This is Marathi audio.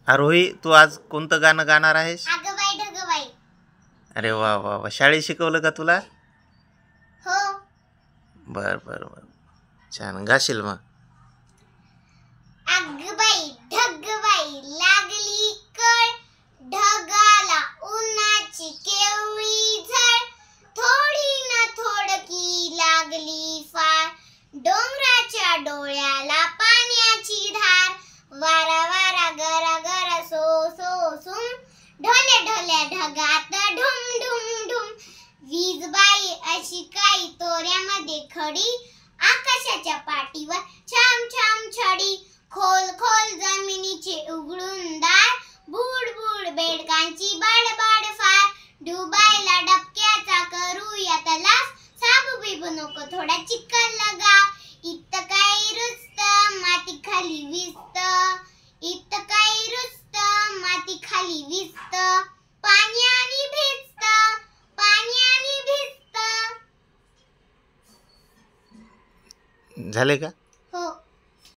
आरोही, तू आज कोणतं गाणं गाणार आहेस? अगं बाई ढगं बाई. अरे वा वा वा, शाळेत शिकवलं का तुला? हो. बर बर बर, छान गाशील मग. अगं बाई ढगं बाई लागली कळ, ढगाला उन्हाची केवळी झळ, थोडी ना थोडकी लागली फार, डोंगराच्या डोळ्याला पाण्याची धार, वारा वारा गरा गरा सो सो सुम, ढोल्या ढोल्या ढगात ढुम ढुम ढुम, वीज बाई अशी काही तोऱ्यामध्ये खडी, आकाशाच्या पाठीवर छाम छाम छडी, खोल खोल जमिनीचे उघडून दार, बुड बुड बेडकांची बाडबाड फार, डुबायला डबक्याचा करूया तलास, साबू बिबू नको थोडा चिखल लगाव, इथं काही रुस्त माती खाली विस्त, इथं काही रुस्त माती खाली विस्त, पाणी आणि भिजत, पाणी आणि भिजत. झाले का?